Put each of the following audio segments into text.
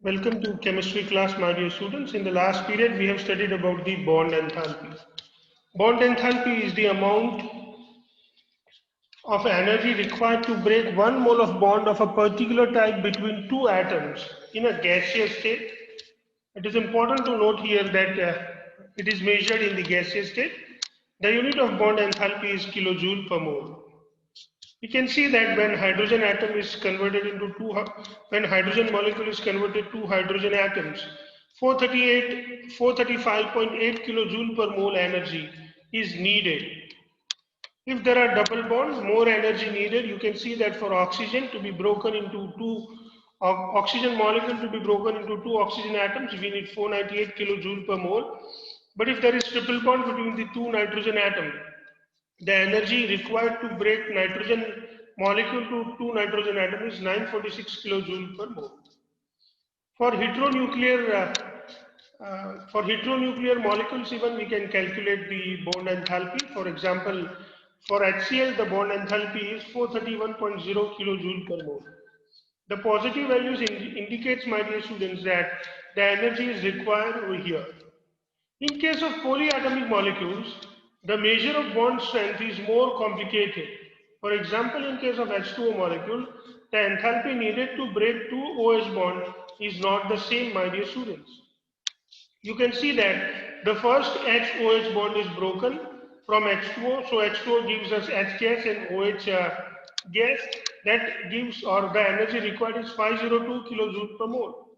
Welcome to chemistry class, my dear students. In the last period, we have studied about the bond enthalpy. Bond enthalpy is the amount of energy required to break one mole of bond of a particular type between two atoms in a gaseous state. It is important to note here that it is measured in the gaseous state. The unit of bond enthalpy is kilojoule per mole. We can see that when hydrogen atom is converted into when hydrogen molecule is converted to hydrogen atoms, 435.8 kilojoule per mole energy is needed. If there are double bonds, more energy needed. You can see that for oxygen to be broken into oxygen molecule to be broken into two oxygen atoms, we need 498 kilojoule per mole. But if there is triple bond between the two nitrogen atoms, the energy required to break nitrogen molecule to two nitrogen atoms is 946 kilojoule per mole. For heteronuclear molecules, even we can calculate the bond enthalpy. For example, for HCl, the bond enthalpy is 431.0 kilojoule per mole. The positive values indicates, my dear students, that the energy is required over here. In case of polyatomic molecules, the measure of bond strength is more complicated. For example, in case of H2O molecule, the enthalpy needed to break two OH bond is not the same, my dear students. You can see that the first HOH bond is broken from H2O, so H2O gives us H gas and OH gas. That gives, or the energy required is 502 kilojoule per mole.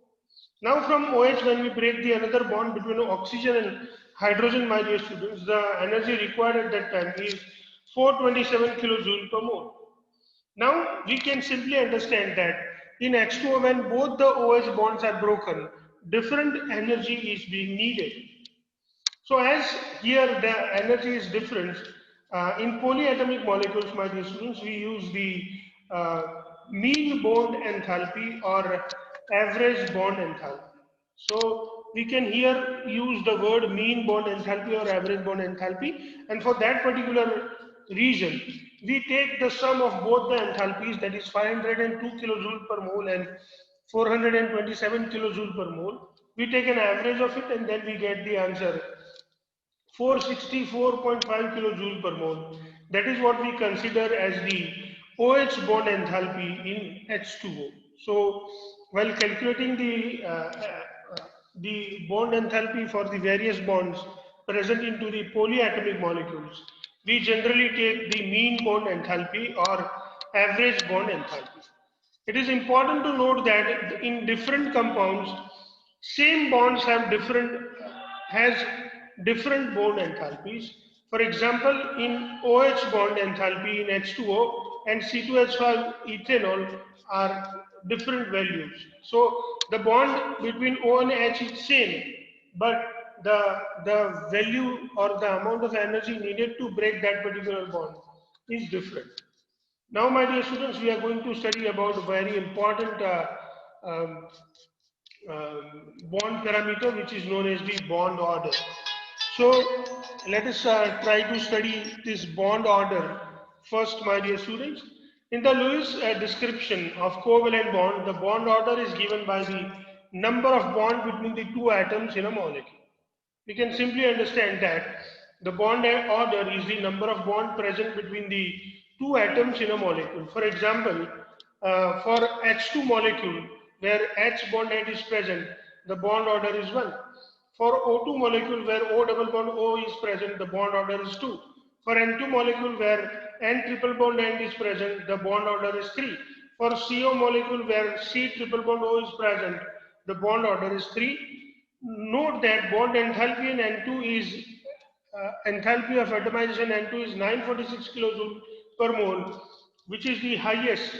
Now from OH, when we break the another bond between oxygen and hydrogen, my dear students, the energy required at that time is 427 kilojoule per mole. Now we can simply understand that in H2O, when both the OH bonds are broken, different energy is being needed. So as here the energy is different, in polyatomic molecules, my dear students, we use the uh, mean bond enthalpy or average bond enthalpy. So we can here use the word mean bond enthalpy or average bond enthalpy, and for that particular region, we take the sum of both the enthalpies, that is 502 kilojoule per mole and 427 kilojoule per mole. We take an average of it and then we get the answer 464.5 kilojoule per mole. That is what we consider as the OH bond enthalpy in H2O. So while calculating the bond enthalpy for the various bonds present into the polyatomic molecules, we generally take the mean bond enthalpy or average bond enthalpy. It is important to note that in different compounds, same bonds has different bond enthalpies. For example, in OH bond enthalpy in H2O and C2H5 ethanol are different values. So the bond between O and H is same, but the value or the amount of energy needed to break that particular bond is different. Now, my dear students, we are going to study about a very important um, bond parameter, which is known as the bond order. So let us try to study this bond order first, my dear students. In the Lewis description of covalent bond, the bond order is given by the number of bond between the two atoms in a molecule. We can simply understand that the bond order is the number of bond present between the two atoms in a molecule. For example, for H2 molecule, where H bond end is present, the bond order is 1. For O2 molecule, where O double bond O is present, the bond order is 2. For N2 molecule, where N triple bond end is present, the bond order is 3. For CO molecule, where C triple bond O is present, the bond order is 3. Note that bond enthalpy in N2 is enthalpy of atomization N2 is 946 kilojoule per mole, which is the highest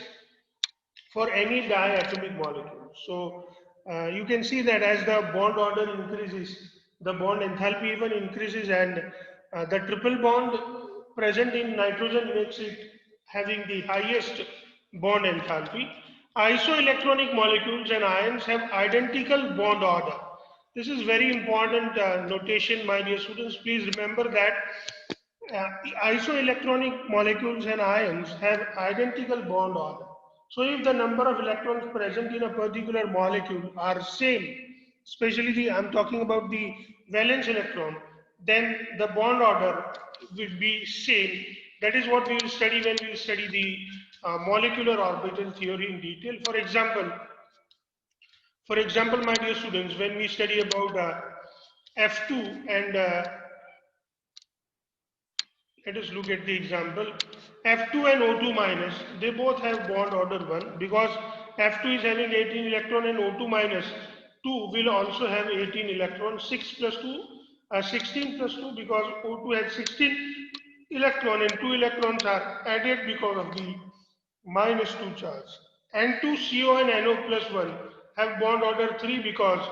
for any diatomic molecule. So you can see that as the bond order increases, the bond enthalpy even increases, and the triple bond present in nitrogen makes it having the highest bond enthalpy. Isoelectronic molecules and ions have identical bond order. This is very important notation, my dear students. Please remember that uh, isoelectronic molecules and ions have identical bond order. So if the number of electrons present in a particular molecule are same, especially I'm talking about the valence electron, then the bond order will be same. That is what we will study when we will study the molecular orbital theory in detail. For example, my dear students, when we study about F2 and let us look at the example. F2 and O2 minus, they both have bond order 1 because F2 is having 18 electron and O2 minus 2 will also have 18 electrons. 6 plus 2, 16 plus 2 because O2 has 16 electron and 2 electrons are added because of the minus 2 charge. N2CO and NO plus 1 have bond order 3 because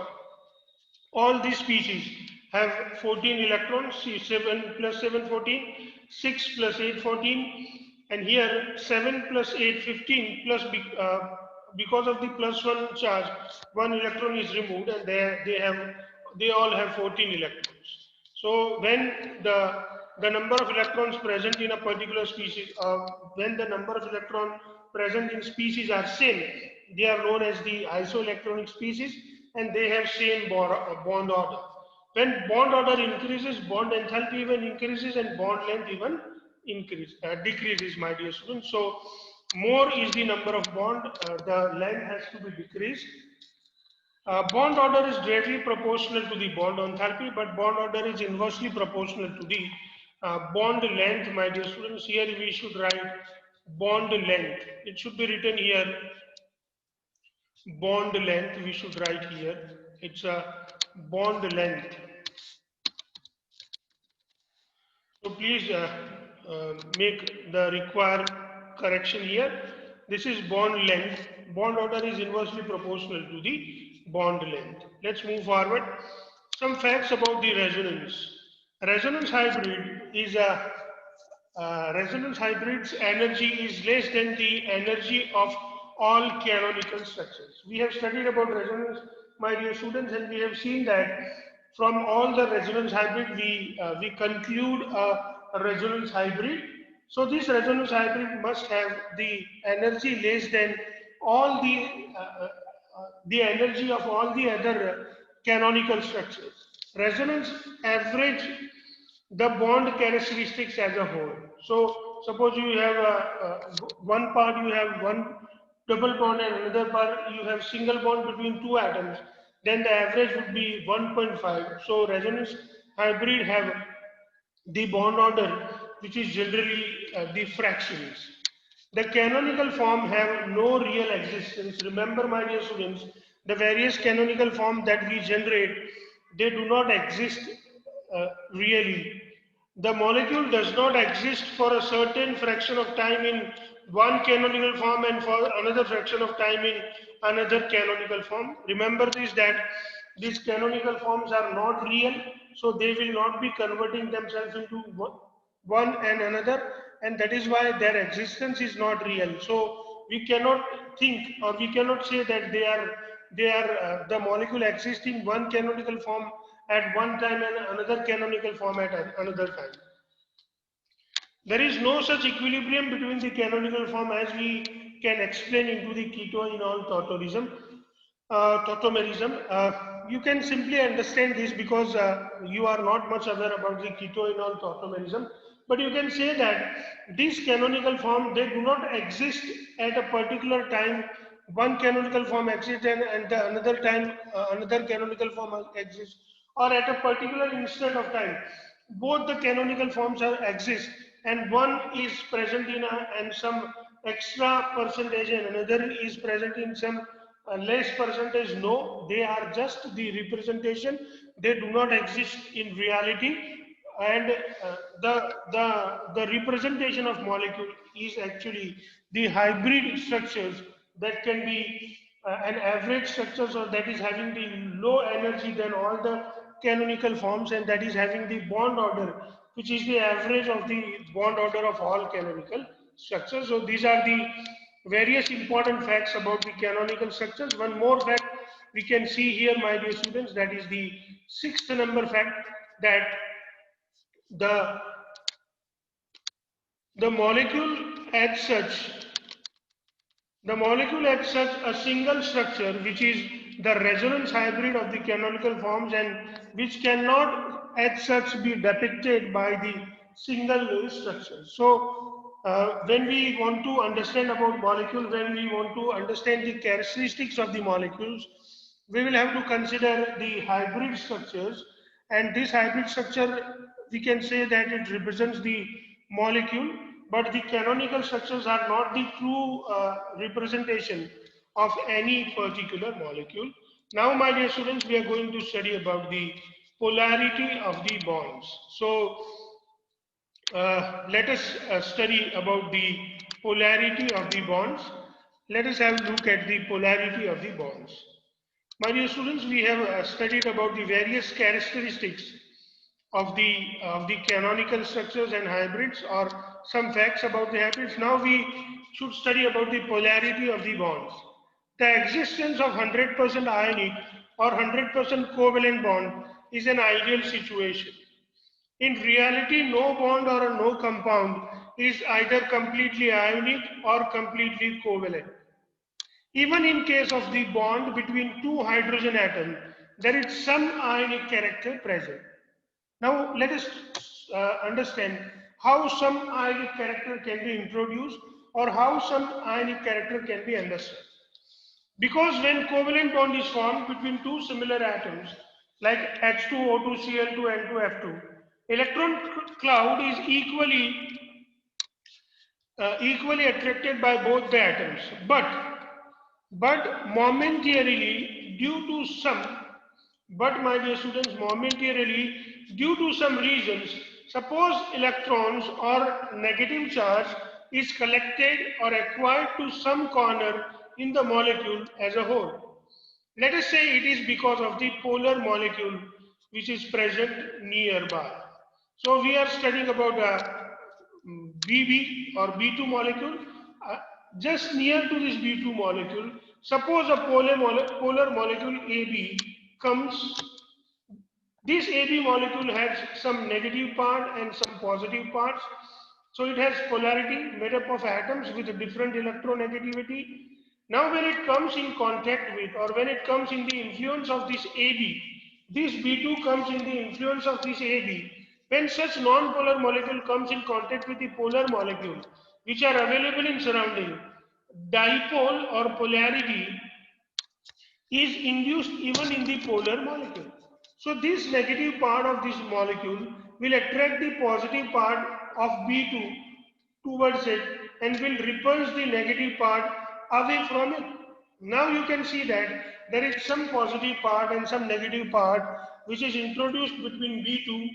all these species have 14 electrons, 7 plus 7, 14, 6 plus 8, 14, and here 7 plus 8, 15, plus because of the plus 1 charge, 1 electron is removed and they all have 14 electrons. So when the number of electrons present in a particular species, when the number of electrons present in species are same, they are known as the isoelectronic species and they have same bond order. When bond order increases, bond enthalpy even increases and bond length even decreases, my dear students. So more is the number of bond, the length has to be decreased. Bond order is directly proportional to the bond enthalpy, but bond order is inversely proportional to the bond length, my dear students. Here we should write bond length. It should be written here, bond length, we should write here. It's a bond length. So please make the required correction here. This is bond length. Bond order is inversely proportional to the bond length. Let's move forward. Some facts about the resonance. Resonance hybrid is a resonance hybrid's energy is less than the energy of all canonical structures. We have studied about resonance, my dear students, and we have seen that from all the resonance hybrid, we conclude a resonance hybrid. So this resonance hybrid must have the energy less than all the energy of all the other canonical structures. Resonance average the bond characteristics as a whole. So suppose you have one part you have one double bond and another part you have single bond between two atoms, then the average would be 1.5. So resonance hybrid have the bond order which is generally the fractions. The canonical form have no real existence. Remember, my dear students, the various canonical form that we generate, they do not exist really. The molecule does not exist for a certain fraction of time in one canonical form and for another fraction of time in another canonical form. Remember this, that these canonical forms are not real, so they will not be converting themselves into one and another, and that is why their existence is not real. So we cannot think or we cannot say that the molecule exists in one canonical form at one time and another canonical form at another time. There is no such equilibrium between the canonical form as we can explain into the keto-enol tautomerism. You can simply understand this because you are not much aware about the keto-enol tautomerism. But you can say that these canonical form, they do not exist at a particular time. One canonical form exists and the another time another canonical form exists, or at a particular instant of time. Both the canonical forms exist, and one is present in and some extra percentage, and another is present in some less percentage. No, they are just the representation. They do not exist in reality, and the representation of molecule is actually the hybrid structures that can be an average structure, so that is having the low energy than all the canonical forms, and that is having the bond order which is the average of the bond order of all canonical structures. So these are the various important facts about the canonical structures. One more fact we can see here, my dear students, that is the sixth number fact, that the molecule as such The molecule as such a single structure which is the resonance hybrid of the canonical forms and which cannot as such be depicted by the single structure. So when we want to understand about molecule, when we want to understand the characteristics of the molecules, we will have to consider the hybrid structures, and this hybrid structure, we can say that it represents the molecule, but the canonical structures are not the true representation of any particular molecule. Now, my dear students, we are going to study about the polarity of the bonds. So, let us study about the polarity of the bonds. Let us have a look at the polarity of the bonds. My dear students, we have studied about the various characteristics of the canonical structures and hybrids, or some facts about the hybrids. Now we should study about the polarity of the bonds. The existence of 100% ionic or 100% covalent bond is an ideal situation. In reality, no bond or no compound is either completely ionic or completely covalent. Even in case of the bond between two hydrogen atoms, there is some ionic character present. Now let us understand how some ionic character can be introduced or how some ionic character can be understood. Because when covalent bond is formed between two similar atoms like H2O2, Cl2, N2F2, electron cloud is equally attracted by both the atoms. But momentarily, due to some, but my dear students, momentarily, due to some reasons, suppose electrons or negative charge is collected or acquired to some corner in the molecule as a whole. Let us say it is because of the polar molecule which is present nearby. So we are studying about BB or B2 molecule. Uh, just near to this B2 molecule, suppose a polar molecule AB comes. This AB molecule has some negative part and some positive parts. So it has polarity made up of atoms with different electronegativity. Now when it comes in contact with, or when it comes in the influence of this AB, this B2 comes in the influence of this AB. When such non-polar molecule comes in contact with the polar molecule, which are available in surrounding, dipole or polarity is induced even in the polar molecule. So this negative part of this molecule will attract the positive part of B2 towards it and will repulse the negative part away from it. Now you can see that there is some positive part and some negative part which is introduced between B2,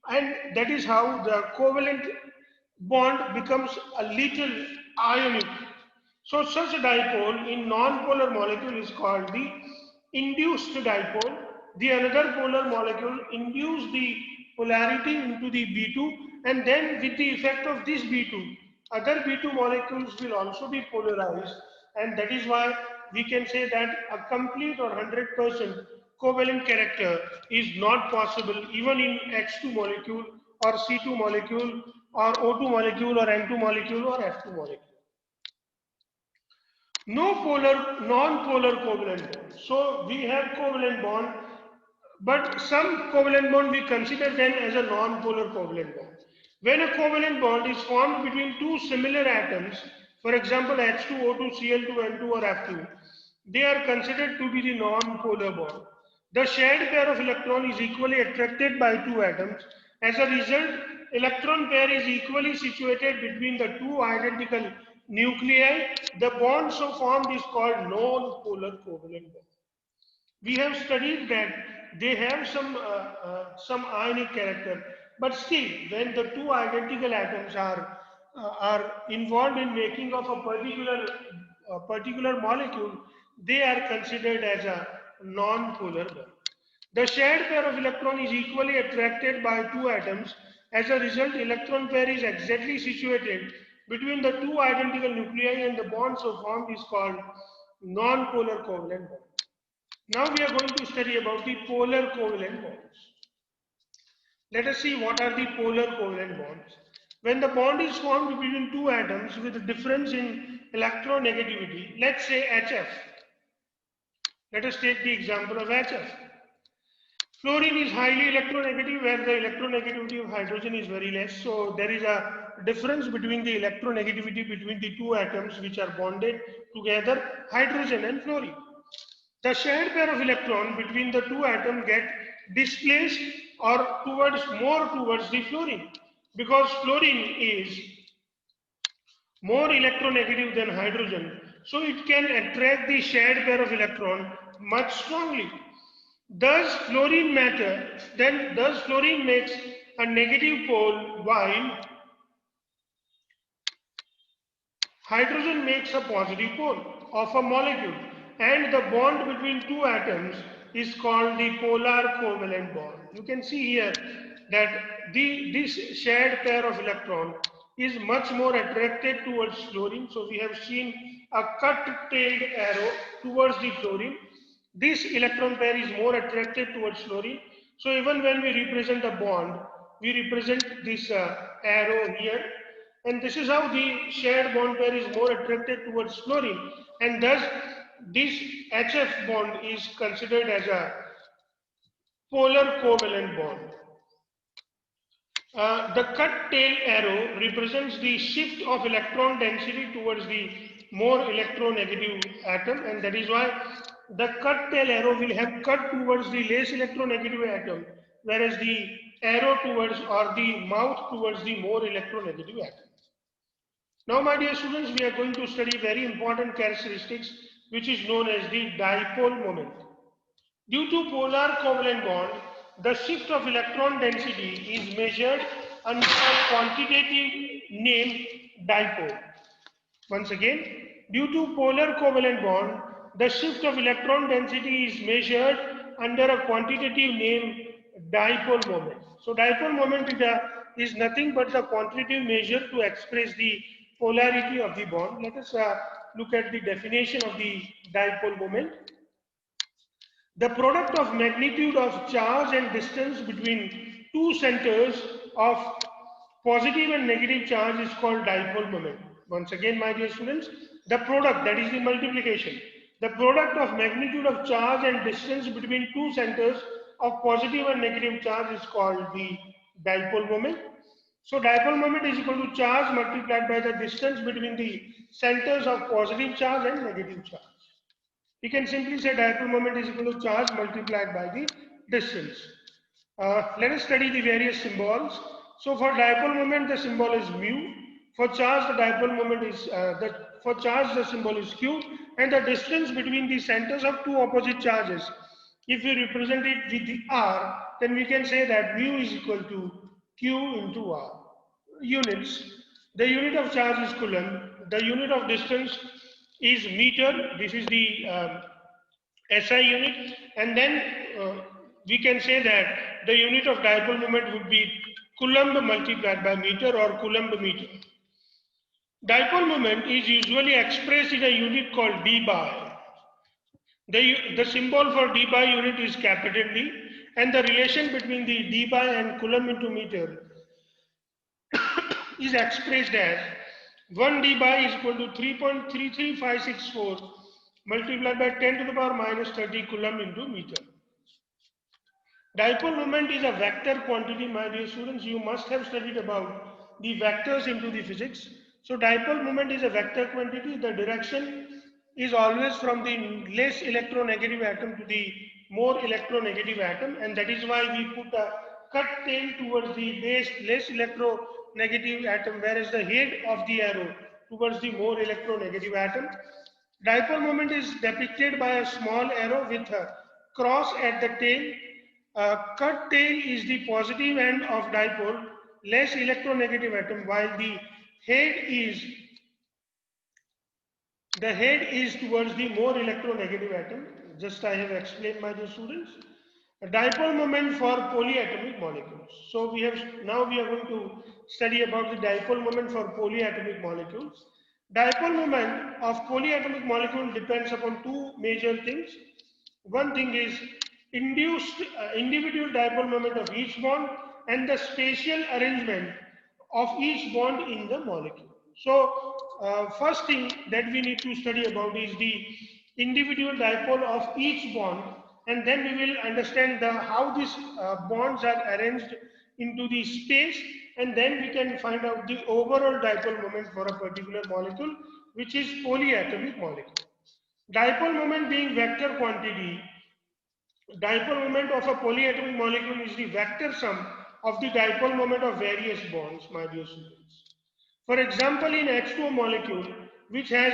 and that is how the covalent bond becomes a little ionic. So such a dipole in non-polar molecule is called the induced dipole. The another polar molecule induce the polarity into the B2, and then with the effect of this B2, other B2 molecules will also be polarized, and that is why we can say that a complete or 100% covalent character is not possible even in H2 molecule or C2 molecule or O2 molecule or N2 molecule or F2 molecule. No polar, non-polar covalent bond. So we have covalent bond, but some covalent bond we consider them as a non-polar covalent bond. When a covalent bond is formed between two similar atoms, for example H2O2, Cl2, N2 or F2, they are considered to be the non-polar bond. The shared pair of electron is equally attracted by two atoms. As a result, electron pair is equally situated between the two identical nuclei. The bond so formed is called non-polar covalent bond. We have studied that they have some ionic character, but still, when the two identical atoms are involved in making of a particular molecule, they are considered as a non-polar bond. The shared pair of electron is equally attracted by two atoms. As a result, electron pair is exactly situated between the two identical nuclei, and the bond so formed is called non-polar covalent bond. Now we are going to study about the polar covalent bonds. Let us see what are the polar covalent bonds. When the bond is formed between two atoms with a difference in electronegativity. Let's say HF. Let us take the example of HF. Fluorine is highly electronegative where the electronegativity of hydrogen is very less. So there is a difference between the electronegativity between the two atoms which are bonded together, hydrogen and fluorine. The shared pair of electron between the two atoms get displaced or more towards the fluorine, because fluorine is more electronegative than hydrogen, so it can attract the shared pair of electron much strongly. Does fluorine matter? Then does fluorine makes a negative pole while hydrogen makes a positive pole of a molecule, and the bond between two atoms is called the polar covalent bond. You can see here that this shared pair of electron is much more attracted towards fluorine. So we have seen a cut-tailed arrow towards the fluorine. This electron pair is more attracted towards fluorine. So even when we represent a bond, we represent this arrow here, and this is how the shared bond pair is more attracted towards fluorine, and thus this HF bond is considered as a polar covalent bond. The cut tail arrow represents the shift of electron density towards the more electronegative atom, and that is why the cut tail arrow will have cut towards the less electronegative atom, whereas the arrow towards or the mouth towards the more electronegative atom. Now, my dear students, we are going to study very important characteristics which is known as the dipole moment. Due to polar covalent bond, the shift of electron density is measured under a quantitative name dipole. Once again, due to polar covalent bond, the shift of electron density is measured under a quantitative name dipole moment. So dipole moment is nothing but the quantitative measure to express the polarity of the bond. Let us look at the definition of the dipole moment. The product of magnitude of charge and distance between two centers of positive and negative charge is called dipole moment. Once again, my dear students, the product, that is the multiplication, the product of magnitude of charge and distance between two centers of positive and negative charge is called the dipole moment. So dipole moment is equal to charge multiplied by the distance between the centers of positive charge and negative charge. We can simply say dipole moment is equal to charge multiplied by the distance. Let us study the various symbols. So for dipole moment, the symbol is mu. For charge, the dipole moment is for charge the symbol is q, and the distance between the centers of two opposite charges, if we represent it with the r, then we can say that mu is equal to q into r. Units. The unit of charge is coulomb. The unit of distance is meter. This is the SI unit, and then we can say that the unit of dipole moment would be coulomb multiplied by meter or coulomb meter. Dipole moment is usually expressed in a unit called d bar. The symbol for d bar unit is capital D, and the relation between the d bar and coulomb into meter is expressed as 1 d bar is equal to 3.33564 multiplied by 10 to the power minus 30 coulomb into meter. Dipole moment is a vector quantity, my dear students. You must have studied about the vectors into the physics. So dipole moment is a vector quantity. The direction is always from the less electronegative atom to the more electronegative atom, and that is why we put a cut tail towards the less electronegative atom, whereas the head of the arrow towards the more electronegative atom. Dipole moment is depicted by a small arrow with a cross at the tail. Cut tail is the positive end of dipole, less electronegative atom, while the head is towards the more electronegative atom. Just I have explained, my dear students. A dipole moment for polyatomic molecules. So now we are going to study about the dipole moment for polyatomic molecules. Dipole moment of polyatomic molecule depends upon two major things. One thing is induced individual dipole moment of each bond and the spatial arrangement of each bond in the molecule. So first thing that we need to study about is the individual dipole of each bond, and then we will understand how these bonds are arranged into the space, and then we can find out the overall dipole moment for a particular molecule, which is polyatomic molecule. Dipole moment being vector quantity, dipole moment of a polyatomic molecule is the vector sum of the dipole moment of various bonds, my dear students. For example, in H2O molecule, which has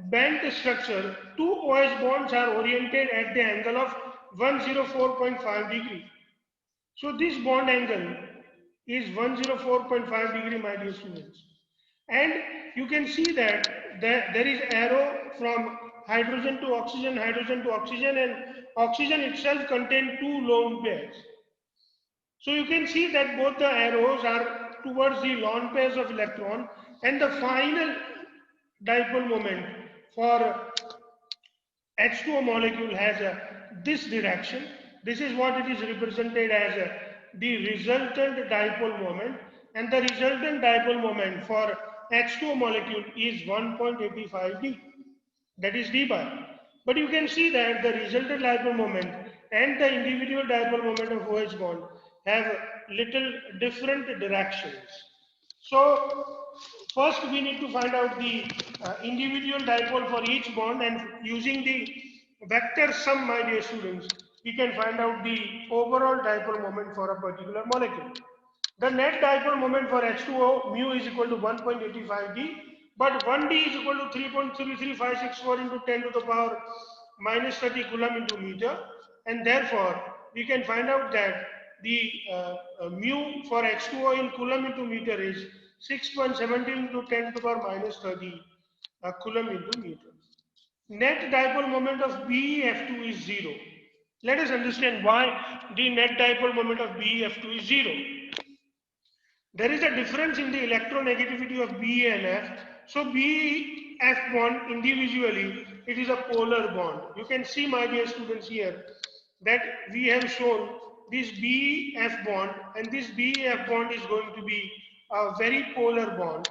bent structure, two OH bonds are oriented at the angle of 104.5 degree. So this bond angle is 104.5 degree, my dear students. And you can see that there is arrow from hydrogen to oxygen, and oxygen itself contains two lone pairs. So you can see that both the arrows are towards the lone pairs of electron, and the final dipole moment for H2O molecule has this direction. This is what it is represented as the resultant dipole moment, and the resultant dipole moment for H2O molecule is 1.85 d, that is d bar. But you can see that the resultant dipole moment and the individual dipole moment of OH bond have little different directions. So first we need to find out the individual dipole for each bond, and using the vector sum, my dear students, we can find out the overall dipole moment for a particular molecule. The net dipole moment for H2O mu is equal to 1.85 d, but 1 d is equal to 3.33564 into 10 to the power minus 30 coulomb into meter, and therefore we can find out that the mu for H2O in coulomb into meter is 6.17 into 10 to the power minus 30 coulomb into meter. Net dipole moment of BeF2 is 0. Let us understand why the net dipole moment of BeF2 is 0. There is a difference in the electronegativity of Be and F. So BF bond individually, it is a polar bond. You can see, my dear students, here that we have shown this BF bond, and this BF bond is going to be a very polar bond.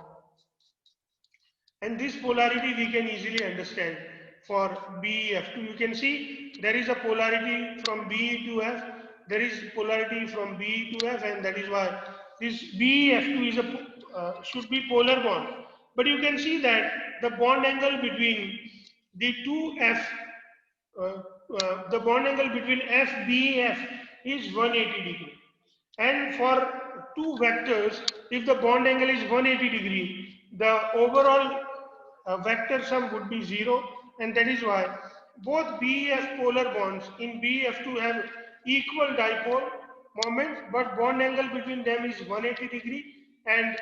And this polarity we can easily understand for BF2. You can see there is a polarity from B to F, there is polarity from B to F, and that is why this BF2 is should be polar bond. But you can see that the bond angle between the two F, the bond angle between FBF is 180 degree. And for two vectors, if the bond angle is 180 degree, the overall vector sum would be 0, and that is why both BF polar bonds in BF2 have equal dipole moment, but bond angle between them is 180 degree, and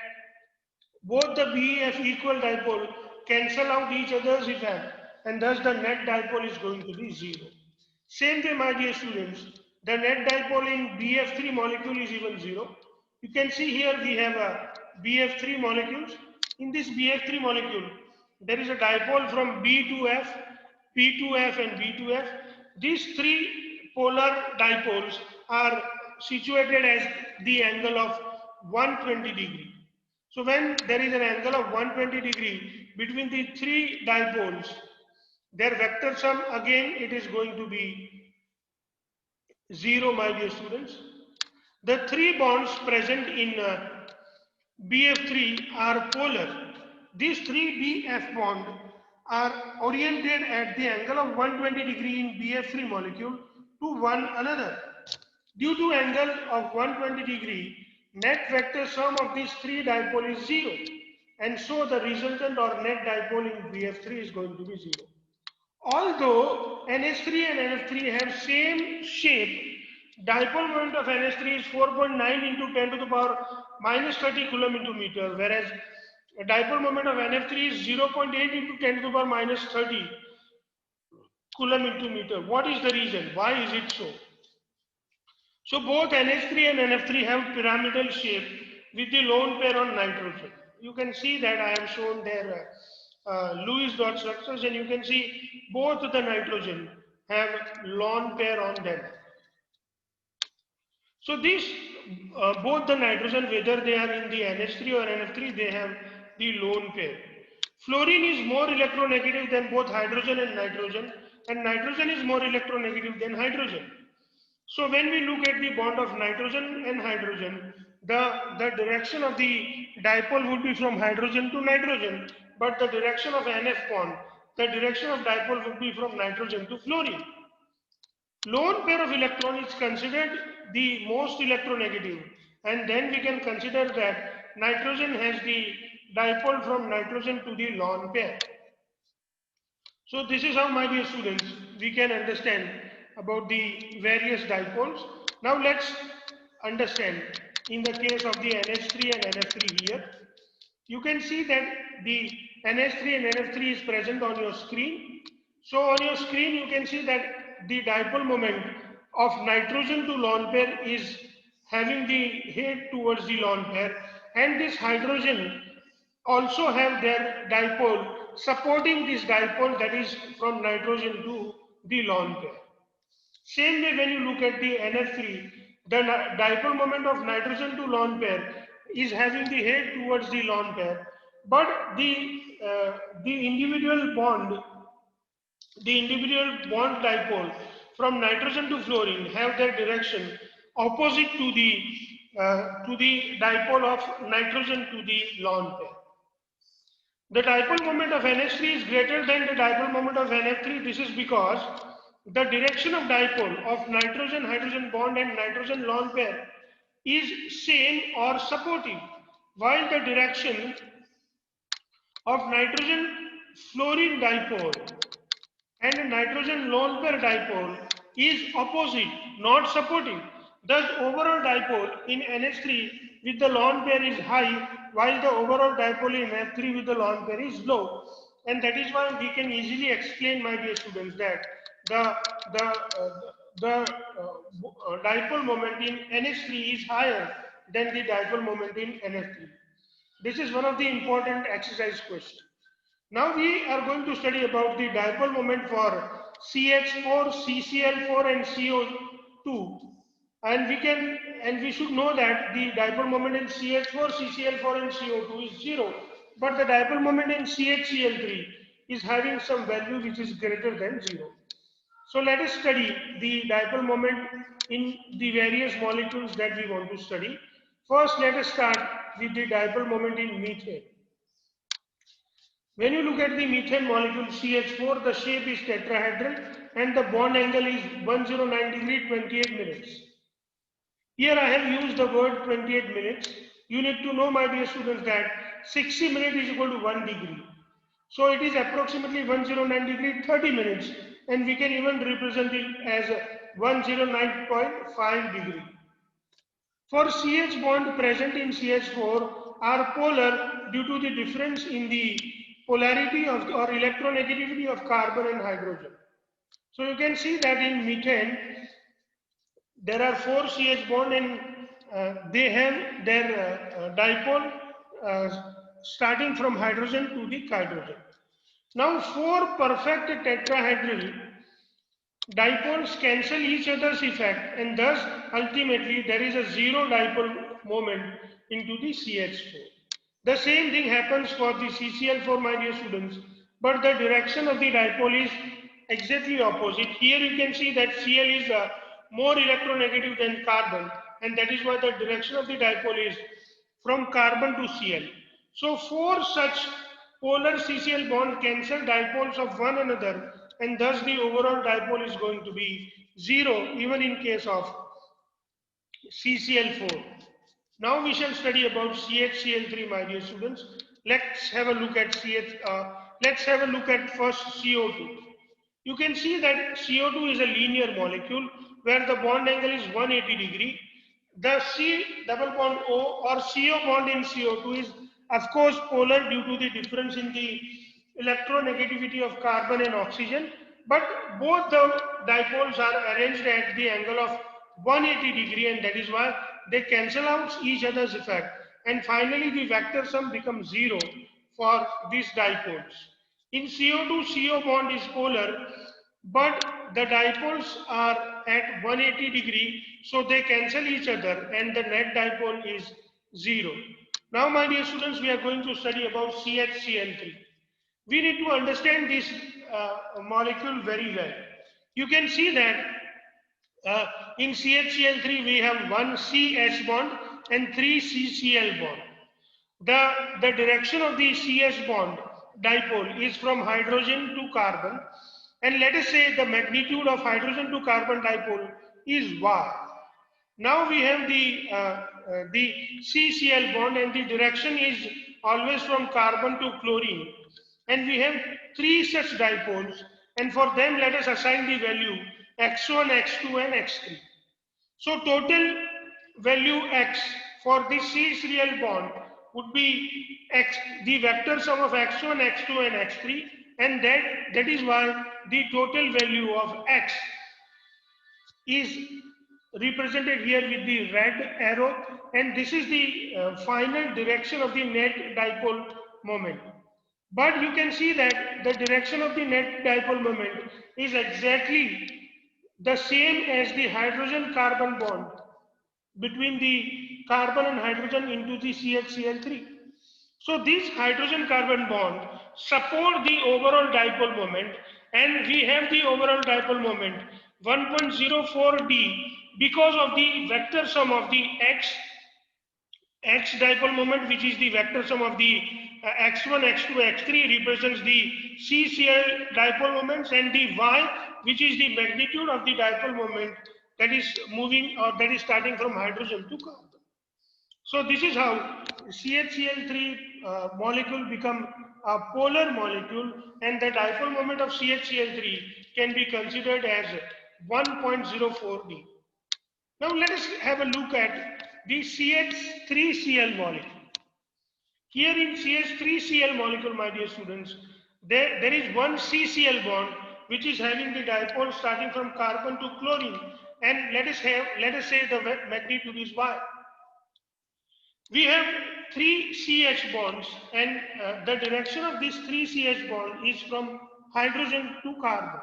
both the BF equal dipole cancel out each other's effect, and thus the net dipole is going to be 0. Same way, my dear students, the net dipole in BF3 molecule is even 0. You can see here we have a BF3 molecules. In this BF3 molecule, there is a dipole from B to F, P to F, and B to F. These three polar dipoles are situated as the angle of 120 degree. So when there is an angle of 120 degree between the three dipoles, their vector sum, again it is going to be 0, my dear students. The three bonds present in BF3 are polar. These three BF bonds are oriented at the angle of 120 degree in BF3 molecule to one another. Due to angle of 120 degree, net vector sum of these three dipole is 0, and so the resultant or net dipole in BF3 is going to be 0. Although NH3 and NF3 have same shape, dipole moment of NH3 is 4.9 into 10 to the power minus 30 coulomb into meter, whereas dipole moment of NF3 is 0.8 into 10 to the power minus 30 coulomb into meter. What is the reason? Why is it so? So both NH3 and NF3 have pyramidal shape with the lone pair on nitrogen. You can see that I have shown their Lewis dot structures, and you can see both the nitrogen have lone pair on them. So these both the nitrogen, whether they are in the NH3 or NF3, they have the lone pair. Fluorine is more electronegative than both hydrogen and nitrogen is more electronegative than hydrogen. So when we look at the bond of nitrogen and hydrogen, the direction of the dipole would be from hydrogen to nitrogen, but the direction of NF bond, the direction of dipole would be from nitrogen to fluorine. Lone pair of electron is considered the most electronegative, and then we can consider that nitrogen has the dipole from nitrogen to the lone pair. So this is how, my dear students, we can understand about the various dipoles. Now let's understand in the case of the NH3 and NF3 here. You can see that the NH3 and NF3 is present on your screen. So on your screen you can see that the dipole moment of nitrogen to lone pair is having the head towards the lone pair, and this hydrogen also have their dipole supporting this dipole, that is from nitrogen to the lone pair. Same way when you look at the NF3, the dipole moment of nitrogen to lone pair is having the head towards the lone pair, but the individual bond dipole from nitrogen to fluorine have their direction opposite to the dipole of nitrogen to the lone pair. The dipole moment of NH3 is greater than the dipole moment of NF3. This is because the direction of dipole of nitrogen-hydrogen bond and nitrogen lone pair is same or supportive, while the direction of nitrogen-fluorine dipole and nitrogen lone pair dipole is opposite, not supportive. Thus, overall dipole in NH3 with the lone pair is high, while the overall dipole in F3 with the lone pair is low. And that is why we can easily explain, my dear students, that the dipole moment in NH3 is higher than the dipole moment in NF3. This is one of the important exercise questions. Now we are going to study about the dipole moment for CH4, CCl4 and CO2. And we should know that the dipole moment in CH4, CCl4 and CO2 is 0. But the dipole moment in CHCl3 is having some value which is greater than 0. So let us study the dipole moment in the various molecules that we want to study. First, let us start with the dipole moment in methane. When you look at the methane molecule CH4, the shape is tetrahedral and the bond angle is 109 degree 28 minutes. Here I have used the word 28 minutes. You need to know, my dear students, that 60 minutes is equal to 1 degree. So it is approximately 109 degree 30 minutes, and we can even represent it as 109.5 degree. For CH bond present in CH4 are polar due to the difference in the polarity of or electronegativity of carbon and hydrogen. So you can see that in methane there are 4 CH bond and they have their dipole starting from hydrogen to the hydrogen. Now 4 perfect tetrahedral dipoles cancel each other's effect, and thus ultimately there is a 0 dipole moment into the CH4. The same thing happens for the CCl4, my dear students, but the direction of the dipole is exactly opposite. Here you can see that Cl is more electronegative than carbon, and that is why the direction of the dipole is from carbon to Cl. So 4 such polar CCl bond cancel dipoles of one another, and thus the overall dipole is going to be 0 even in case of CCl4. Now we shall study about CHCl3, my dear students. Let's have a look at first CO2. You can see that CO2 is a linear molecule where the bond angle is 180 degree. The C double bond O or CO bond in CO2 is of course polar due to the difference in the electronegativity of carbon and oxygen, but both the dipoles are arranged at the angle of 180 degree, and that is why they cancel out each other's effect, and finally the vector sum becomes 0 for these dipoles. In CO2, CO bond is polar, but the dipoles are at 180 degree, so they cancel each other and the net dipole is 0. Now, my dear students, we are going to study about CHCl3. We need to understand this molecule very well. You can see that in CHCl3 we have one CH bond and three CCl bond. The direction of the CH bond dipole is from hydrogen to carbon, and let us say the magnitude of hydrogen to carbon dipole is Y. Now we have the CCl bond, and the direction is always from carbon to chlorine, and we have three such dipoles, and for them let us assign the value x1, x2 and x3. So total value x for the C-serial bond would be x, the vector sum of x1, x2 and x3, and that is why the total value of x is represented here with the red arrow, and this is the final direction of the net dipole moment. But you can see that the direction of the net dipole moment is exactly the same as the hydrogen carbon bond between the carbon and hydrogen into the CHCl3. So this hydrogen carbon bond support the overall dipole moment, and we have the overall dipole moment 1.04 d because of the vector sum of the x dipole moment, which is the vector sum of the x1, x2, x3 represents the CCl dipole moments, and the y, which is the magnitude of the dipole moment that is moving or that is starting from hydrogen to carbon. So this is how CHCl3 molecule become a polar molecule, and the dipole moment of CHCl3 can be considered as 1.04 d. Now let us have a look at the CH3Cl molecule. Here in CH3Cl molecule, my dear students, there is one CCl bond which is having the dipole starting from carbon to chlorine, and let us say the magnitude is Y. We have three CH bonds, and the direction of this three CH bond is from hydrogen to carbon.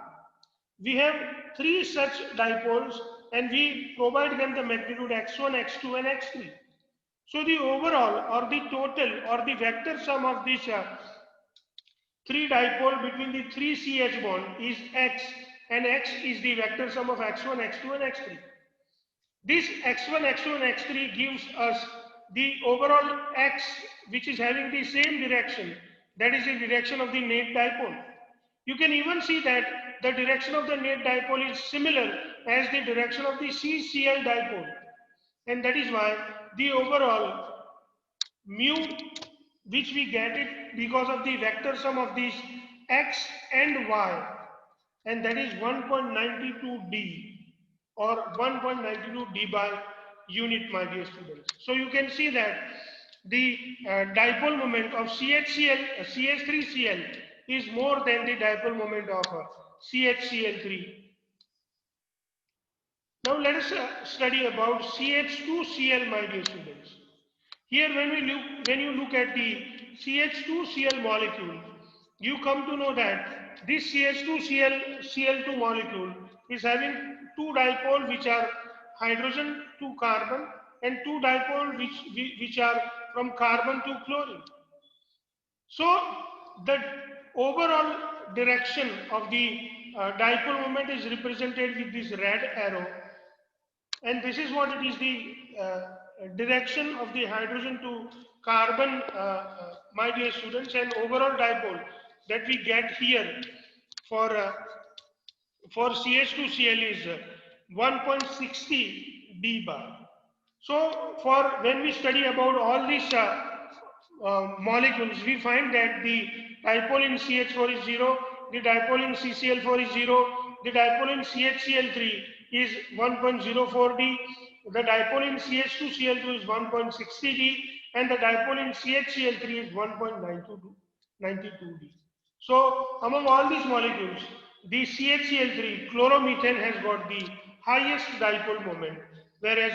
We have three such dipoles, and we provide them the magnitude x1, x2 and x3. So the overall or the total or the vector sum of this three dipole between the three CH bond is x, and x is the vector sum of x1, x2 and x3. This x1, x2 and x3 gives us the overall x, which is having the same direction, that is the direction of the net dipole. You can even see that the direction of the net dipole is similar as the direction of the CCl dipole, and that is why the overall mu, which we get it because of the vector sum of these x and y, and that is 1.92 d or 1.92 d by unit, my dear students. So you can see that the dipole moment of CH3Cl is more than the dipole moment of CHCl3. Now let us study about CH2Cl, my dear students. Here when you look at the CH2Cl molecule, you come to know that this CH2Cl2 molecule is having two dipole which are hydrogen to carbon, and two dipole which are from carbon to chlorine. So the overall direction of the dipole moment is represented with this red arrow, and this is what it is, the direction of the hydrogen to carbon, my dear students, and overall dipole that we get here for CH2Cl is 1.60 d bar. So for when we study about all these molecules, we find that the dipole in CH4 is 0, the dipole in CCl4 is 0, the dipole in CHCl3 is 1.04 d, the dipole in CH2Cl2 is 1.60 d, and the dipole in CHCl3 is 1.92 d. So among all these molecules, the CHCl3 chloromethane has got the highest dipole moment, whereas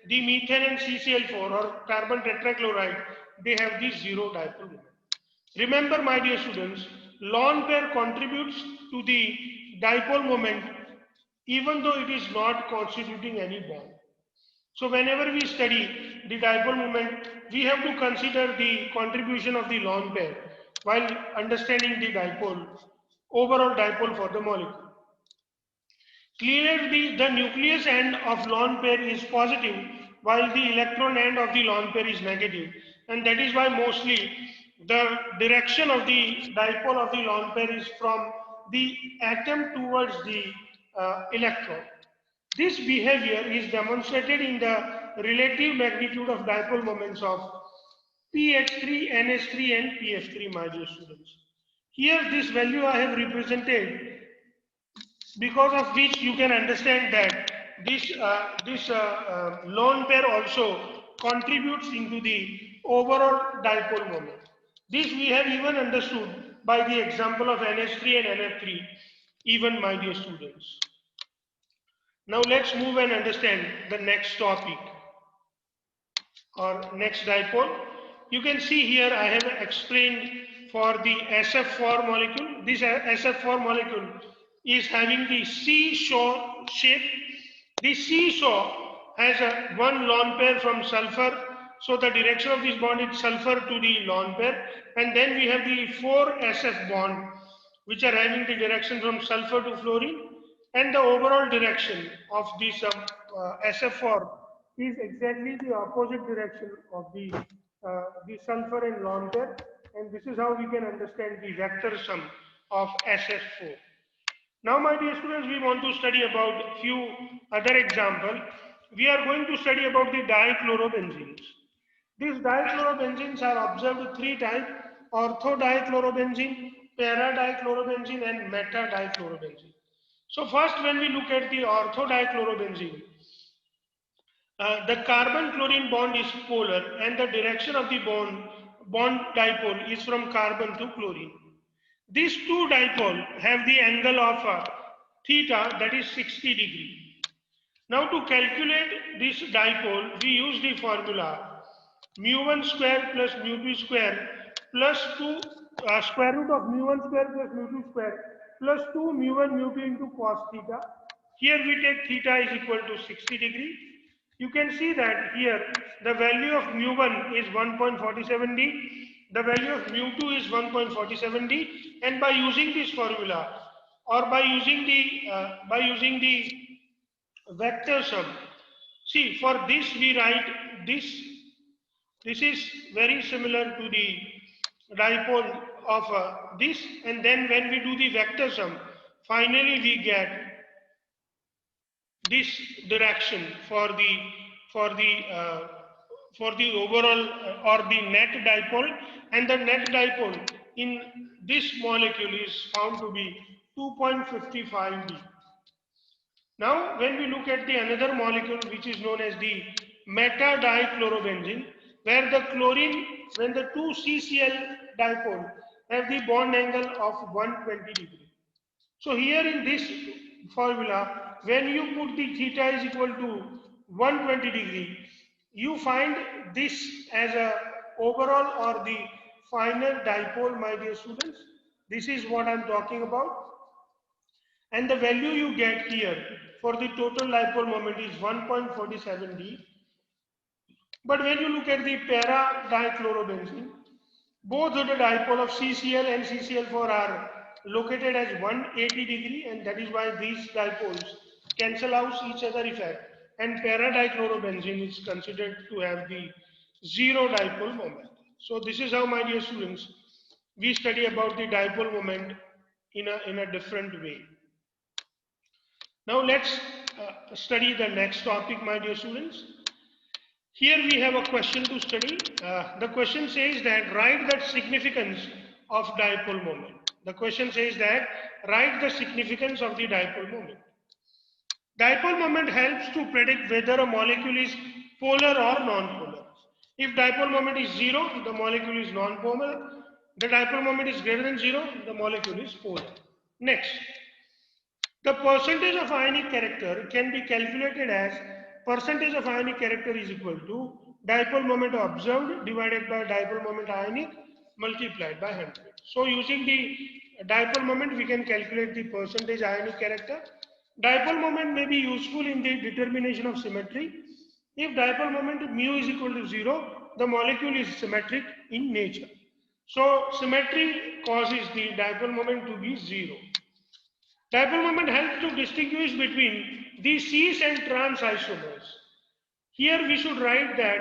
the methane and CCl4 or carbon tetrachloride, they have the zero dipole moment. Remember, my dear students, lone pair contributes to the dipole moment even though it is not constituting any bond. So whenever we study the dipole moment, we have to consider the contribution of the lone pair while understanding the dipole, overall dipole for the molecule. Clearly, the nucleus end of lone pair is positive while the electron end of the lone pair is negative, and that is why mostly the direction of the dipole of the lone pair is from the atom towards the electron. This behavior is demonstrated in the relative magnitude of dipole moments of PH3, NH3 and PF3, my dear students. Here this value I have represented, because of which you can understand that this lone pair also contributes into the overall dipole moment. This we have even understood by the example of NH3 and NF3, even, my dear students. Now let's move and understand the next topic or next dipole. You can see here I have explained for the SF4 molecule. This SF4 molecule is having the seesaw shape. The seesaw has one lone pair from sulfur. So the direction of this bond is sulfur to the lone pair. And then we have the 4 SF bond, which are having the direction from sulfur to fluorine. And the overall direction of this SF4 is exactly the opposite direction of the sulfur and lone pair, and this is how we can understand the vector sum of SF4. Now, my dear students, we want to study about few other examples. We are going to study about the dichlorobenzenes. These dichlorobenzenes are observed 3 types: orthodichlorobenzene, para-dichlorobenzene, and meta-dichlorobenzene. So first, when we look at the orthodichlorobenzene, the carbon-chlorine bond is polar and the direction of the bond dipole is from carbon to chlorine. These two dipole have the angle of theta, that is 60 degree. Now to calculate this dipole, we use the formula mu1 square plus mu2 square plus 2 square root of mu1 square plus mu2 square plus 2 mu1 mu2 into cos theta. Here we take theta is equal to 60 degree. You can see that here the value of mu1 is 1.47D, the value of mu2 is 1.47D, and by using this formula or by using the vector sum, see, for this we write this. This is very similar to the dipole of this, and then when we do the vector sum, finally we get this direction for the overall or the net dipole, and the net dipole in this molecule is found to be 2.55D. Now, when we look at the another molecule which is known as the meta-dichlorobenzene, where the chlorine, when the two CCl dipole have the bond angle of 120 degree. So here in this formula, when you put the theta is equal to 120 degree, you find this as a overall or the final dipole, my dear students. This is what I'm talking about. And the value you get here for the total dipole moment is 1.47D. But when you look at the para-dichlorobenzene, both the dipole of CCl and CCl4 are located as 180 degree, and that is why these dipoles cancel out each other effect, and para-dichlorobenzene is considered to have the zero dipole moment. So this is how, my dear students, we study about the dipole moment in a different way. Now let's study the next topic, my dear students. Here we have a question to study. The question says that write the significance of dipole moment. The question says that write the significance of the dipole moment. Dipole moment helps to predict whether a molecule is polar or non-polar. If dipole moment is 0, the molecule is non-polar. The dipole moment is greater than 0, the molecule is polar. Next, the percentage of ionic character can be calculated as percentage of ionic character is equal to dipole moment observed divided by dipole moment ionic multiplied by 100. So using the dipole moment, we can calculate the percentage ionic character. Dipole moment may be useful in the determination of symmetry. If dipole moment mu is equal to 0, the molecule is symmetric in nature. So symmetry causes the dipole moment to be 0. Dipole moment helps to distinguish between the cis and trans isomers. Here we should write that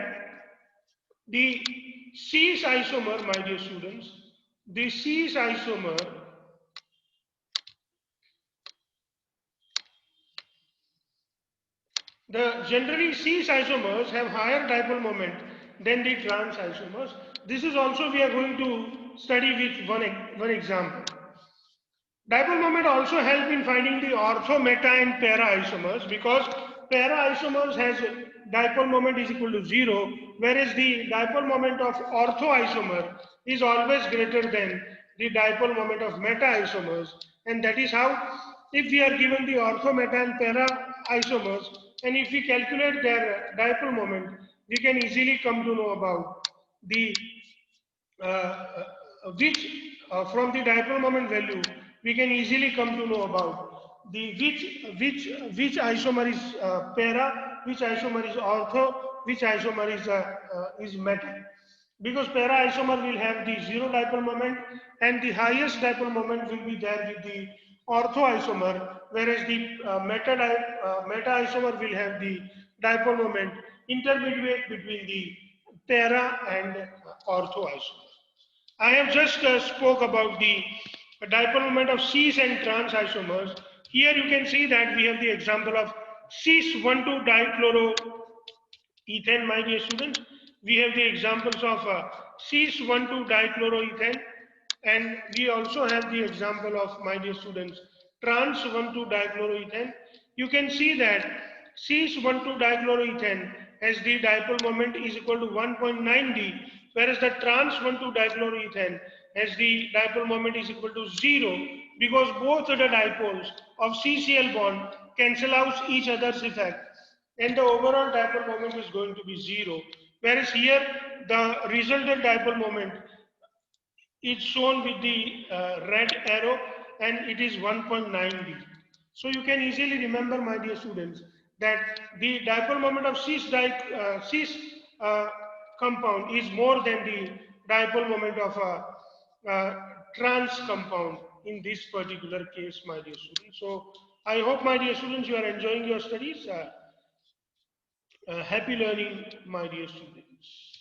the cis isomer, my dear students, the cis isomer generally cis isomers have higher dipole moment than the trans isomers. This is also we are going to study with one example. Dipole moment also help in finding the ortho, meta and para isomers, because para isomers has dipole moment is equal to 0, whereas the dipole moment of ortho isomer is always greater than the dipole moment of meta isomers. And that is how, if we are given the ortho, meta and para isomers, and if we calculate their dipole moment, we can easily come to know about the which from the dipole moment value we can easily come to know about the which isomer is para, which isomer is ortho, which isomer is meta, because para isomer will have the zero dipole moment and the highest dipole moment will be there with the ortho isomer, whereas the meta isomer will have the dipole moment intermediate between the para and ortho isomer. I have just spoke about the dipole moment of cis and trans isomers. Here you can see that we have the example of cis 1,2 dichloroethane, my dear students. We have the examples of cis 1,2 dichloroethane, and we also have the example of, my dear students, trans 1,2 dichloroethane. You can see that cis 1,2 dichloroethane has the dipole moment is equal to 1.9 d, whereas the trans 1,2 dichloroethane has the dipole moment is equal to 0, because both the dipoles of CCl bond cancel out each other's effect, and the overall dipole moment is going to be 0. Whereas here the resultant dipole moment is shown with the red arrow, and it is 1.9 d. So you can easily remember, my dear students, that the dipole moment of cis compound is more than the dipole moment of trans compound in this particular case, my dear students. So I hope, my dear students, you are enjoying your studies. Happy learning, my dear students.